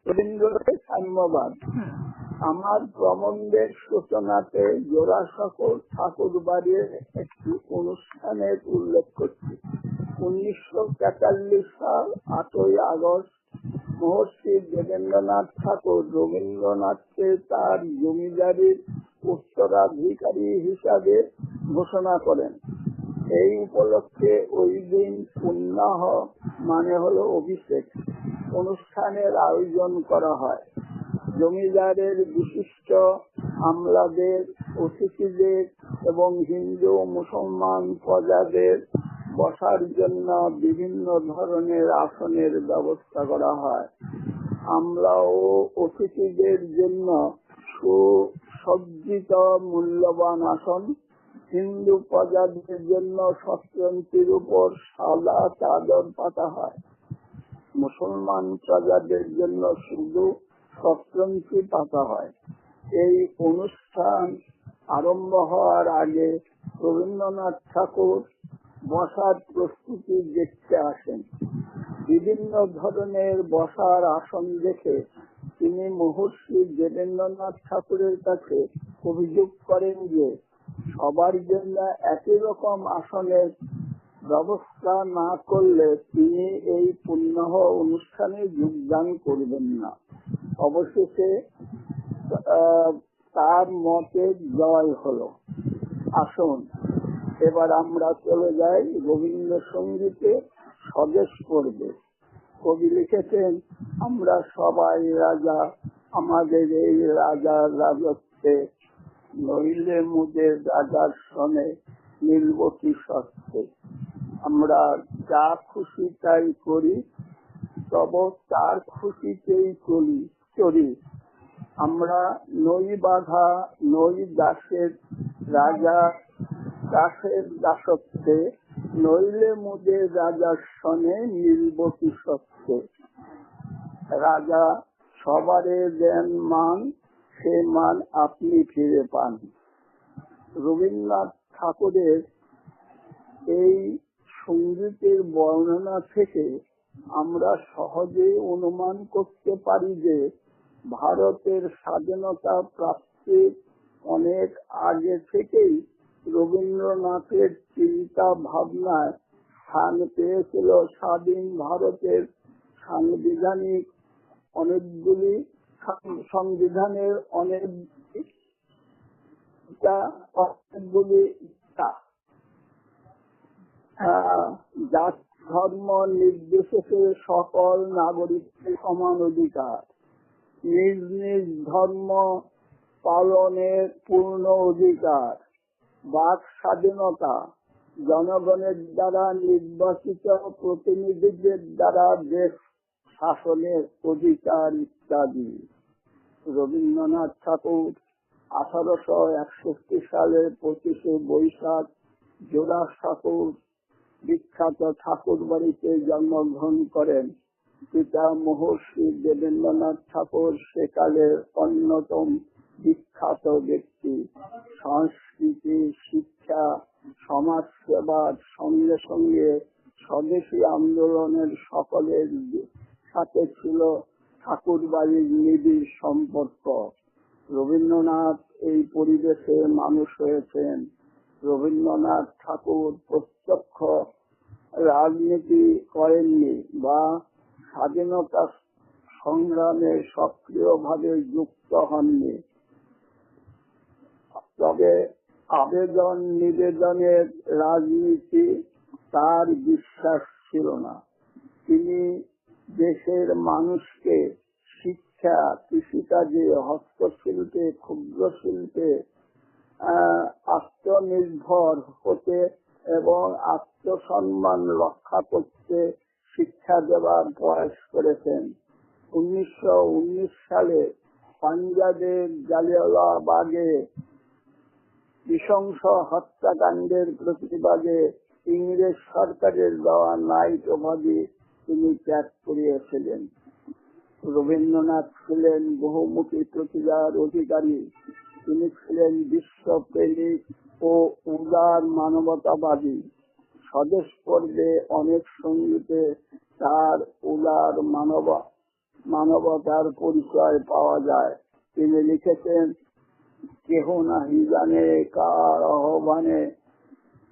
রবীন্দ্রকে সাম্যবাদ। আমার প্রবন্ধের সূচনাতে জোড়াসাঁকোর ঠাকুর বাড়ির একটি অনুষ্ঠানের উল্লেখ করছি। 1943 সাল 8ই আগস্ট মহর্ষি দেবেন্দ্রনাথ ঠাকুর রবীন্দ্রনাথকে তার জমিদারির উত্তরাধিকারী হিসাবে ঘোষণা করেন। এই উপলক্ষে ওই দিন পুণ্যাহ মানে হলো অভিষেক অনুষ্ঠানের আয়োজন করা হয়। জমিদারের বিশিষ্ট আমলাদের, অতিথিদের এবং হিন্দু মুসলমান প্রজাদের বসার জন্য বিভিন্ন ধরনের আসনের ব্যবস্থা করা হয়। আমলা ও অতিথিদের জন্য সুসজ্জিত মূল্যবান আসন, হিন্দু প্রজাদের জন্য শতরঞ্চির উপর সাদা চাদর পাতা হয়, মুসলমান প্রজাদের জন্য শুধু শতরঞ্চি পাতা হয়। এই অনুষ্ঠান আরম্ভ হওয়ার আগে রবীন্দ্রনাথ ঠাকুর বসার প্রস্তুতি দেখতে আসেন। বিভিন্ন ধরনের বসার আসন দেখে তিনি মহর্ষি দেবেন্দ্রনাথ ঠাকুরের কাছে অভিযোগ করেন যে সবার জন্য একই রকম আসনের ব্যবস্থা না করলে তিনি এই পুণ্যাহ অনুষ্ঠানে যোগদান করবেন না। অবশেষে তার মতে জয় হলো। আসুন এবার আমরা চলে যাই রবীন্দ্রসঙ্গীতে স্বদেশ পর্বে। কবি লিখেছেন, আমরা সবাই রাজা, আমাদের এই রাজার রাজত্বে, নইলে মুদের রাজার সনে মিলব কি সত্যে। আমরা যা খুশি তাই করি, তব তার খুশিতেই চলি। আমরা নই বাঘা, নই দাসের রাজা, দাসের দাসত্বে, নইলে মুদের রাজার সনে মিলব কি সত্যে। রাজা সবারে দেন মান, সে মান আপনি ফিরে পান। রবীন্দ্রনাথ ঠাকুরের এই সঙ্গীতের বর্ণনা থেকে আমরা সহজেই অনুমান করতে পারি যে ভারতের স্বাধীনতা প্রাপ্তির অনেক আগে থেকেই রবীন্দ্রনাথের চিন্তা ভাবনায় স্থান পেয়েছিল সংবিধানের অনেকগুলি জাত ধর্ম নির্বিশেষে সকল নাগরিকের সমান অধিকার, নিজ নিজ ধর্ম পালনের পূর্ণ অধিকার, বাক স্বাধীনতা, জনগণের দ্বারা নির্বাচিত প্রতিনিধিদের দ্বারা দেশ শাসনের অধিকার ইত্যাদি। রবীন্দ্রনাথ ঠাকুর 1861 সালের 25শে বৈশাখ জোড়াসাঁকোর বিখ্যাত ঠাকুর বাড়িতে জন্মগ্রহণ করেন। পিতা মহর্ষি দেবেন্দ্রনাথ ঠাকুর সেকালের অন্যতম বিখ্যাত ব্যক্তি। সংস্কৃতি, শিক্ষা, সমাজ সেবার সঙ্গে সঙ্গে স্বদেশী আন্দোলনের সকলের সাথে ছিল ঠাকুর বাড়ির নিবিড় সম্পর্ক। রবীন্দ্রনাথ এই পরিবেশে মানুষ হয়েছেন। রবীন্দ্রনাথ ঠাকুর প্রত্যক্ষ রাজনীতি করেননি বা স্বাধীনতা সংগ্রামে সক্রিয়ভাবে যুক্ত হননি, তবে আবেদন নিবেদনের রাজনীতি তার বিশ্বাস ছিল না। তিনি দেশের মানুষকে শিক্ষা, কৃষিকাজে, হস্তশিল্পে, ক্ষুদ্র শিল্পে আত্মনির্ভর হতে এবং আত্মসম্মান রক্ষা করতে শিক্ষা দেওয়ার প্রয়াস করেছেন। 1919 সালে পাঞ্জাবের জালিয়ানওয়ালাবাগে নৃশংস হত্যাকাণ্ডের প্রতিবাদে ইংরেজ সরকারের দেওয়া নাইট উপাধি তিনি ত্যাগ করিয়েছিলেন। রবীন্দ্রনাথ ছিলেন বহুমুখী প্রতিভার অধিকারী। তিনি ছিলেন বিশ্বপ্রেমিক ও উদার মানবতাবাদী। স্বদেশ পর্বে অনেক সঙ্গীতে তার উদার মানবতার পরিচয় পাওয়া যায়। তিনি লিখেছেন, কেহ নাহি জানে কার আহ্বানে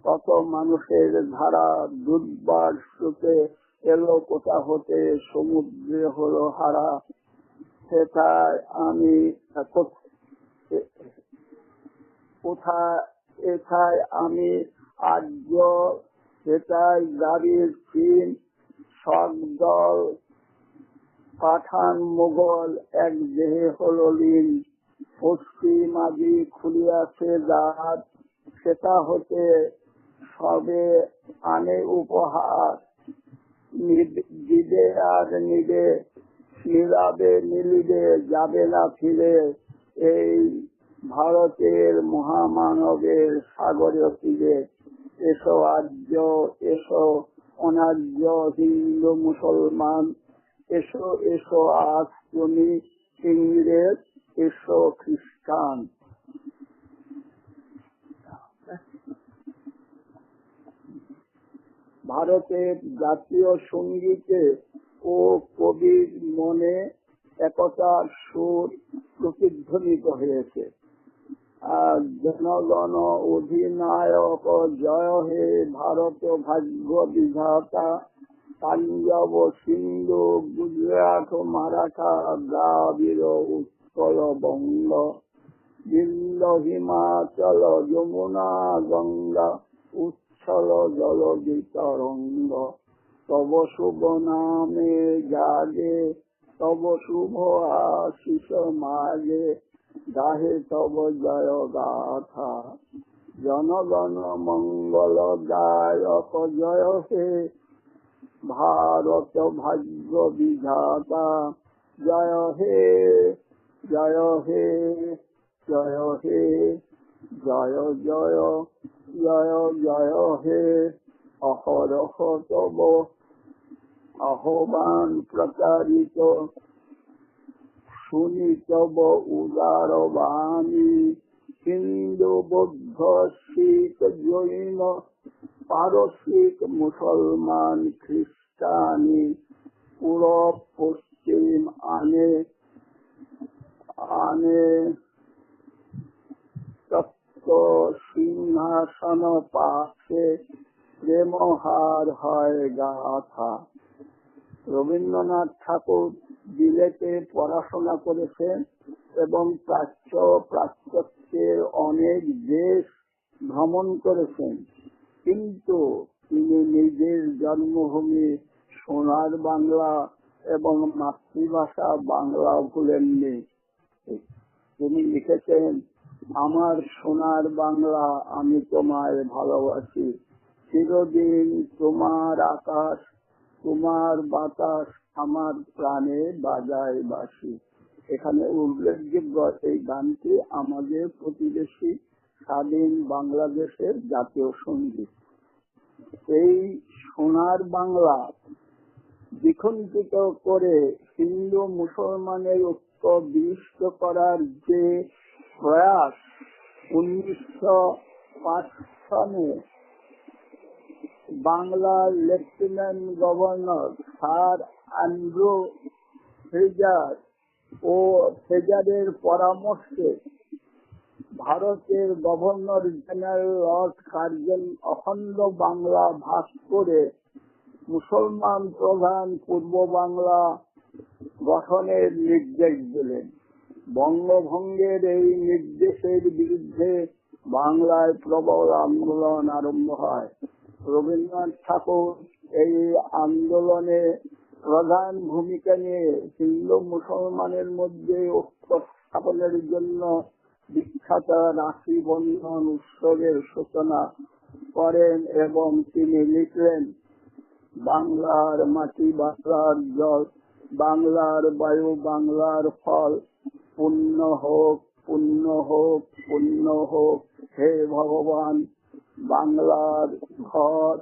কত মানুষের ধারা দুর্বার স্রোতে এলো কোথা হতে সমুদ্রে হলো হারা। সেটাই আমি এথায় আমি আর্য, সেটাই গাড়ির চীন, সকদল পাঠান মোগল এক দেহে হলো লীন। পশ্চিম আদি খুলিয়াছে দ্বার, সেটা হতে সবে আনে উপহার। দিবে আর নিবে, নীলাবে মিলিবে, যাবে না ফিরে এই ভারতের মহামানবের সাগরে তীরে। এসো আর্য, এসো অনার্য, হিন্দু মুসলমান, এসো এসো আজ তুমি ইংরেজ, এসো খ্রিস্টান। ভারতের জাতীয় সঙ্গীতে ও কবির মনে একতার সুর প্রতিধ্বনিত হয়েছে। আর জনগণ অধিনায়ক জয় হে ভারত ভাগ্য বিধাতা, পাঞ্জাব সিন্ধু গুজরাট মারাঠা দ্রাবিড় উৎকল বঙ্গ, বিন্দ হিমাচল যমুনা গঙ্গা, উচ্ছল জলদি তরঙ্গ। তব শুভ নামে জাগে, তব শুভ আশিস মাগে, গাহে তব জয় গাথা। জনগণ মঙ্গল দায়ক জয় হে ভারত ভাগ্য বিধাতা, জয় হে জয় হে জয় হে, জয় জয় জয় জয় হে। অহরহ তব আহ্বান প্রচারিত, শুনি তব উদার বাণী। হিন্দু বৌদ্ধ শিখ জৈন পারসিক মুসলমান খ্রিস্টানি, পূরব পশ্চিম আনে আনে তত্ত্ব সিংহাসন পাশে, প্রেমহার হয় গাথা। রবীন্দ্রনাথ ঠাকুর বিলেতে পড়াশোনা করেছেন এবং প্রাচ্য প্রাচ্যের অনেক দেশ ভ্রমণ করেছেন, কিন্তু তিনি নিজের জন্মভূমি সোনার বাংলা এবং মাতৃভাষা বাংলা ভুলেননি। তিনি লিখেছেন, আমার সোনার বাংলা আমি তোমায় ভালোবাসি, চিরদিন তোমার আকাশ তোমার বাতাস আমার প্রাণে বাজায় বাঁশি। এখানে উল্লেখযোগ্য এই গানটি আমাদের প্রতিবেশী স্বাধীন বাংলাদেশের জাতীয় সঙ্গীত। এই সোনার বাংলা দ্বিখণ্ডিত করে হিন্দু মুসলমানের ঐক্য বিনষ্ট করার যে প্রয়াস 1905 সালে বাংলার লেফটেন্যান্ট গভর্নর স্যার অ্যান্ড্রু ফ্রেজারের পরামর্শে ভারতের গভর্নর জেনারেল লর্ড কার্জন অখণ্ড বাংলা ভাগ করে মুসলমান প্রধান পূর্ব বাংলা গঠনের নির্দেশ দিলেন। বঙ্গভঙ্গের এই নির্দেশের বিরুদ্ধে বাংলায় প্রবল আন্দোলন আরম্ভ হয়। রবীন্দ্রনাথ ঠাকুর এই আন্দোলনে প্রধান ভূমিকা নিয়ে হিন্দু মুসলমানের মধ্যে ঐক্য স্থাপনের জন্য বিখ্যাত রাখি বন্ধন উৎসবের সূচনা করেন এবং তিনি লিখলেন, বাংলার মাটি বাংলার জল, বাংলার বায়ু বাংলার ফল, পুণ্য হোক পুণ্য হোক পুণ্য হোক হে ভগবান। বাংলার ঘর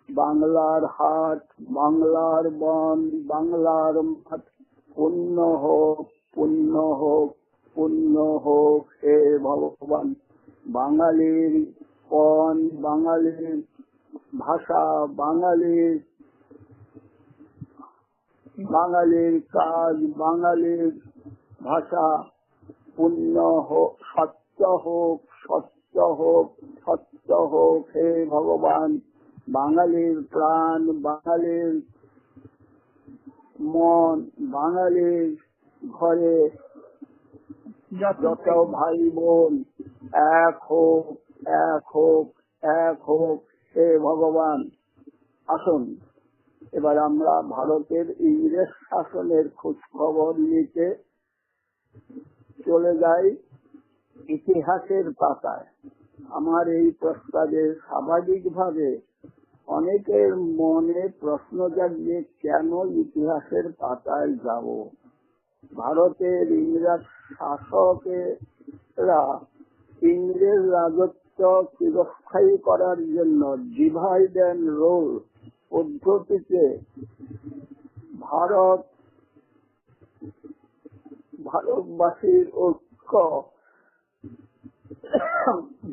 বাংলার হাট বাংলার বন বাংলার মাঠ, পুণ্য হোক পুণ্য হোক পুণ্য হোক হে ভগবান। বাঙালির পণ বাঙালির ভাষা বাঙালির বাঙালির কাজ, বাঙালির ভাষা পুণ্য হোক, সত্য হোক, সত্য হোক, সত্য হোক। হে ভগবান, বাঙালির প্রাণ, বাঙালির মন, বাঙালির ঘরে যত ভাই বোন এক হোক, এক হোক, এক হোক। হে ভগবান, আসুন এবার আমরা ভারতের ইংরেজ শাসনের খোঁজ খবর নিতে চলে যাই ইতিহাসের পাতায়। আমার এই প্রস্তাবে স্বাভাবিকভাবে অনেকের মনে প্রশ্ন জাগবে, কেন ইতিহাসের পাতায় যাব? ভারতের ইংরেজ শাসকেরা ইংরেজ রাজত্ব চিরস্থায়ী করার জন্য ডিভাইড অ্যান্ড রুল পদ্ধতিতে ভারতবাসীর ঐক্য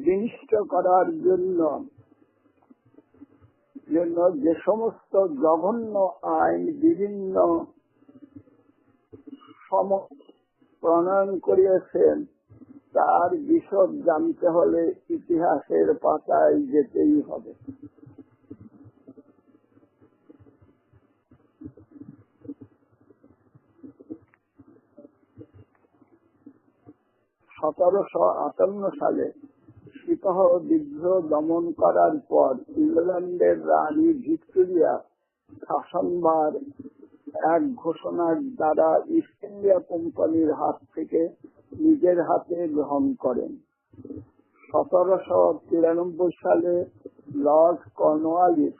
বিনষ্ট করার জন্য যে সমস্ত জঘন্য আইন বিভিন্ন সময় প্রণয়ন করিয়েছেন, তার বিশদ জানতে হলে ইতিহাসের পাতায় যেতেই হবে। 1758 সালে সিপাহ বিদ্রোহ দমন করার পর ইংল্যান্ডের রানী ভিক্টোরিয়া শাসনভার এক ঘোষণার দ্বারা ইস্ট ইন্ডিয়া কোম্পানির হাত থেকে নিজের হাতে গ্রহণ করেন। 1793 সালে লর্ড কর্নওয়ালিস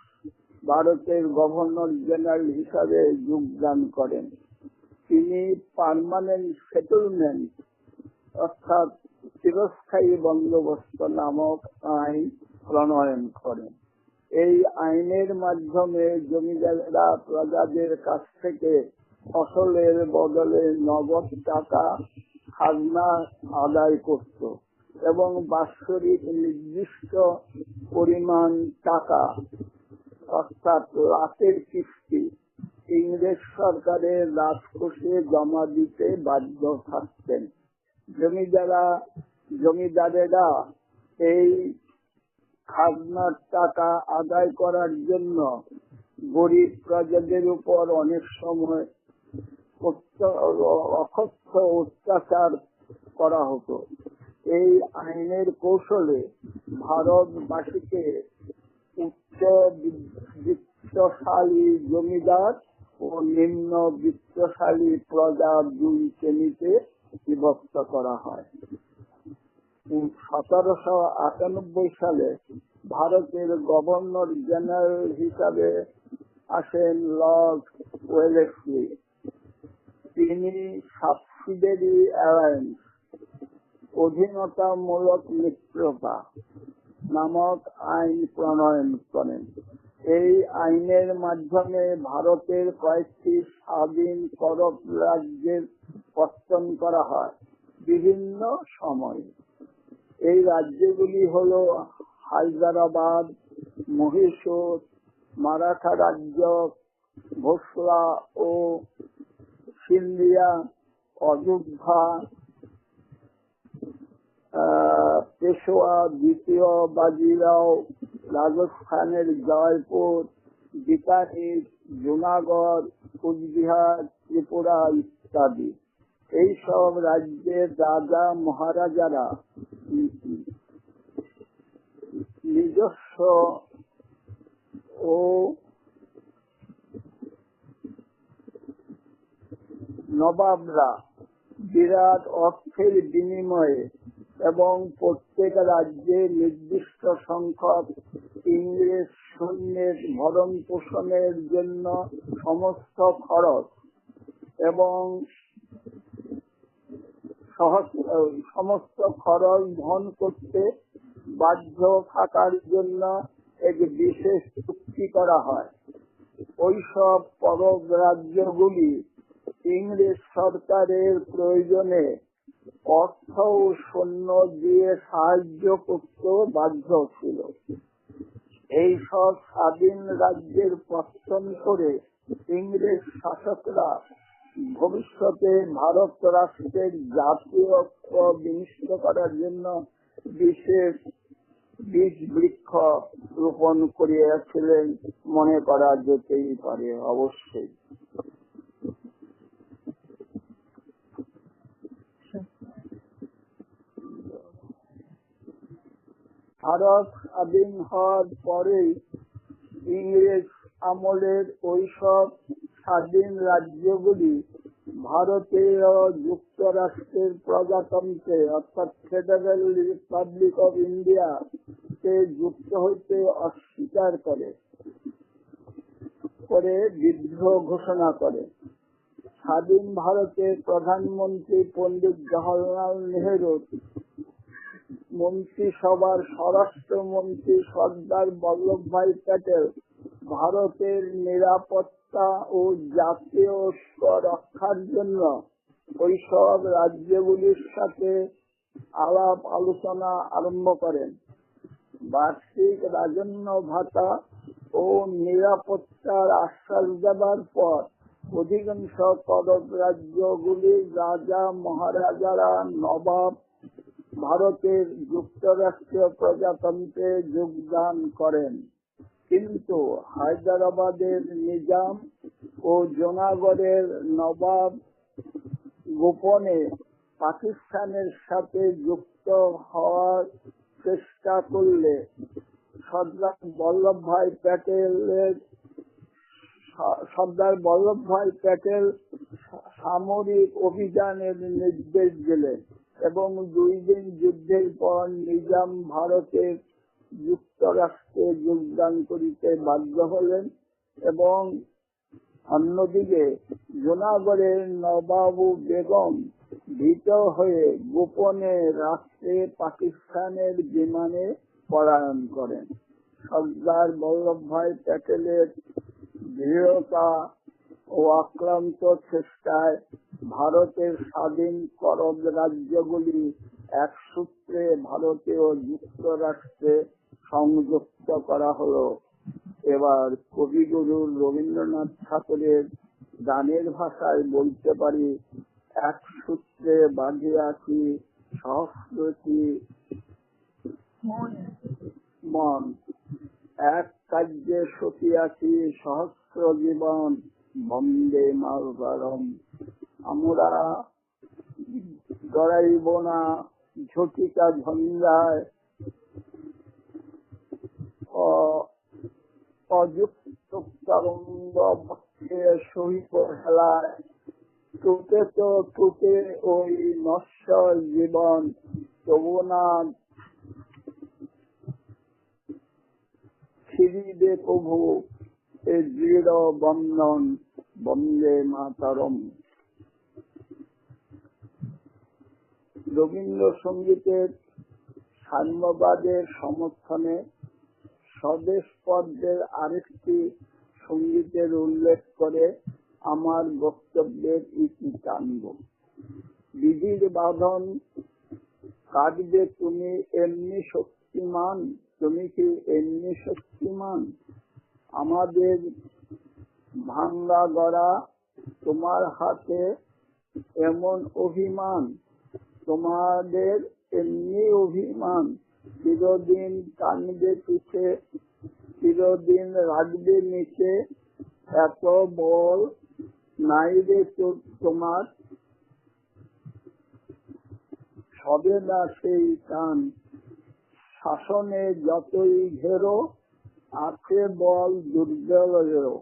ভারতের গভর্নর জেনারেল হিসাবে যোগদান করেন। তিনি পার্মানেন্ট সেটেলমেন্ট অর্থাৎ চিরস্থায়ী বন্দোবস্ত নামক আইন প্রণয়ন করেন। এই আইনের মাধ্যমে জমিদারেরা প্রজাদের কাছ থেকে ফসলের বদলে নগদ টাকা খাজনা আদায় করত এবং বাৎসরিক নির্দিষ্ট পরিমাণ টাকা অর্থাৎ লাখের কিস্তি ইংরেজ সরকারের রাজকোষে জমা দিতে বাধ্য থাকতেন। জমিদারেরা এই খাজনার টাকা আদায় করার জন্য গরিব প্রজাদের উপর অনেক সময় অকথ্য অত্যাচার করা হতো। এই আইনের কৌশলে ভারতবাসীকে উচ্চ বিত্তশালী জমিদার ও নিম্ন বিত্তশালী প্রজা দুই শ্রেণীতে বিভক্ত করা হয়। 1798 সালে ভারতের গভর্নর জেনারেল হিসাবে আসেন লর্ড ওয়েলেসলি। তিনি সাবসিডিয়ারি অ্যালায়েন্স অধীনতামূলক মিত্রতা নামক আইন প্রণয়ন করেন। এই আইনের মাধ্যমে ভারতের কয়েকটি স্বাধীন করপ রাজ্যের পত্তন করা হয় বিভিন্ন সময়ে। এই রাজ্যগুলি হল হায়দ্রাবাদ, মহীশূর, মারাঠা রাজ্য, ভোসলা ও সিন্ধিয়া, অযোধ্যা, পেশোয়া দ্বিতীয় বাজিরাও, রাজস্থানের জয়পুর, বিকানির, জুনাগড়, কুচবিহার, ত্রিপুরা ইত্যাদি। এই সব রাজ্যের রাজা মহারাজারা নিজস্ব ও নবাবরা বিরাট অর্থের বিনিময়ে এবং প্রত্যেক রাজ্যে নির্দিষ্ট সংখ্যক ইংরেজ সৈন্যের ভরণ পোষণের জন্য সমস্ত খরচ এবং সমস্ত খরচ বহন করতে বাধ্য থাকার জন্য এক বিশেষ চুক্তি করা হয়। ওইসব পরব রাজ্যগুলি ইংরেজ সরকারের প্রয়োজনে অর্থ ও সৈন্য দিয়ে সাহায্য করতে বাধ্য ছিল। এই সব স্বাধীন রাজ্যের পত্তন করে ইংরেজ শাসকরা ভবিষ্যতে ভারত রাষ্ট্রের জাতীয়ত্ব বিনষ্ট করার জন্য বিশেষ বীজ বৃক্ষ রোপণ করিয়াছিলেন মনে করা যেতেই পারে। অবশ্যই ভারত স্বাধীন হওয়ার পরেই ইংরেজ আমলের ওইসব স্বাধীন রাজ্যগুলি ভারতীয় যুক্তরাষ্ট্রের প্রজাতন্ত্রে অর্থাৎ ফেডারেল রিপাবলিক অফ ইন্ডিয়া তে যুক্ত হইতে অস্বীকার করে বিদ্রোহ ঘোষণা করে। স্বাধীন ভারতের প্রধানমন্ত্রী পণ্ডিত জওহরলাল নেহেরু মন্ত্রিসভার স্বরাষ্ট্রমন্ত্রী সর্দার বল্লভভাই প্যাটেল ভারতের নিরাপত্তা ও জাতীয় ঐক্য রক্ষার জন্য ওইসব রাজ্যগুলির সাথে আলাপ আলোচনা আরম্ভ করেন। বার্ষিক রাজন্য ভাতা ও নিরাপত্তার আশ্বাস দেবার পর অধিকাংশ পদক রাজ্যগুলির রাজা মহারাজারা নবাব ভারতের যুক্তরাষ্ট্রীয় প্রজাতন্ত্রে যোগদান করেন, কিন্তু হায়দ্রাবাদের নিজাম ও জুনাগড়ের নবাব গোপনে পাকিস্তানের সাথে যুক্ত হওয়ার চেষ্টা করলে সর্দার বল্লভভাই প্যাটেল সামরিক অভিযানের নির্দেশ দিলেন এবং 2 দিন যুদ্ধের পর নিজাম ভারতের যুক্তরাষ্ট্রে যোগদান করিতে বাধ্য হলেন এবং অন্যদিকে জুনাগড়ের নবাবু বেগম ভীত হয়ে গোপনে রাষ্ট্রে পাকিস্তানের বিমানে পলায়ন করেন। সর্দার বল্লভভাই প্যাটেলের দৃঢ়তা ও আক্রান্ত চেষ্টায় ভারতের স্বাধীন করদ রাজ্যগুলি এক সূত্রে ভারতীয় যুক্তরাষ্ট্রে সংযুক্ত করা হলো। এবার কবিগুরু রবীন্দ্রনাথ ঠাকুরের গানের ভাষায় বলতে পারি, এক সূত্রে বাঁধিয়াছি সহস্রটি মন, এক কার্যে সতিয়াছি সহস্র জীবন, বন্দে মাতরম। আমরা ডরাইব না ঝটিকা ঝঞ্ঝায়, অযুক্ত তরঙ্গ সহিত হেলায়, টুটে তো টুটে ওই নশ্বর জীবন, তবু না ফিরিবে প্রভু এ দৃঢ় বন্ধন, বন্দে মাতরম। রবীন্দ্রসঙ্গীতের সাম্যবাদের সমর্থনে স্বদেশ পদ্মের আরেকটি সঙ্গীতের উল্লেখ করে আমার বক্তব্যের ইতি টানব। বিধির বাঁধন কাটবে তুমি এমনি শক্তিমান, তুমি কি এমনি শক্তিমান? আমাদের ভাঙ্গা গড়া তোমার হাতে এমন অভিমান, তোমাদের এমনি অভিমান, চিরদিন টানবে পিছে, চিরদিন রাখবে নিচে, এত বল নাই রে তোমার, সবে না সেই টান, শাসনে যতই ঘেরো আছে বল দুর্বলেরও,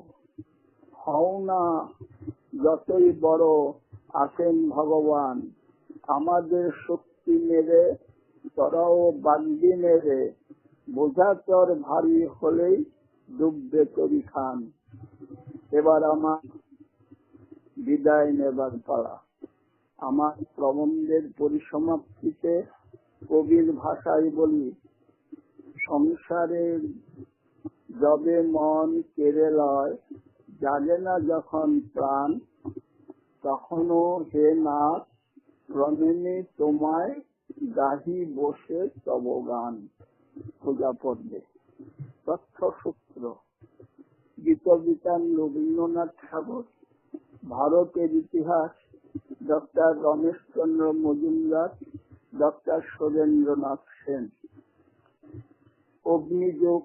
হও না যতই বড় আছেন ভগবান, আমাদের শক্তি মেরে তোরাও বান্দি মেরে, বোঝা তোর ভারী হলেই ডুববে তরি খান। এবার আমার বিদায় নেবার পালা। আমার প্রবন্ধের পরিসমাপ্তিতে কবির ভাষায় বলি, সংসারের যবে মন কেড়ে লয়, জাগে না যখন প্রাণ, তখনও হে নাথ প্রণেমে তোমায় গাহি বসে তব গান। পূজা পর্বে তথ্যসূত্র গীতবিতান রবীন্দ্রনাথ ঠাকুর, ভারতের ইতিহাস ডক্টর রমেশচন্দ্র মজুমদার, ডক্টর সুরেন্দ্রনাথ সেন, অগ্নিযোগ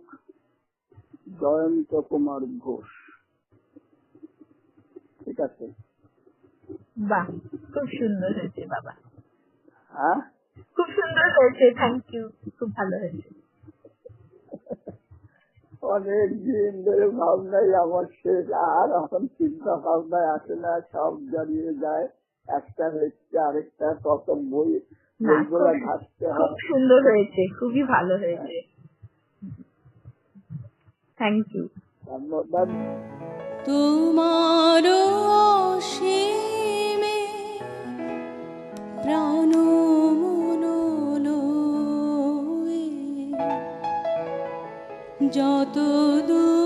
জয়ন্ত কুমার ঘোষ। ঠিক আছে? বাহ, খুব সুন্দর হয়েছে বাবা, হ্যাঁ, খুব সুন্দর হয়েছে, থ্যাংক ইউ, খুব ভালো হয়েছে। অনেক দিন ধরে ভাবনাই আমার শেষ, আর এখন চিন্তা ভাবনায় আসে না, সব জড়িয়ে যায়, একটা হচ্ছে আরেকটা, কত বই বইগুলা ঘাটতে খুব হয়। সুন্দর হয়েছে, খুবই ভালো হয়েছে, থ্যাংক ইউ। ধন্যবাদ। তোমার অসীমে প্রাণ মন লয়ে যত দূর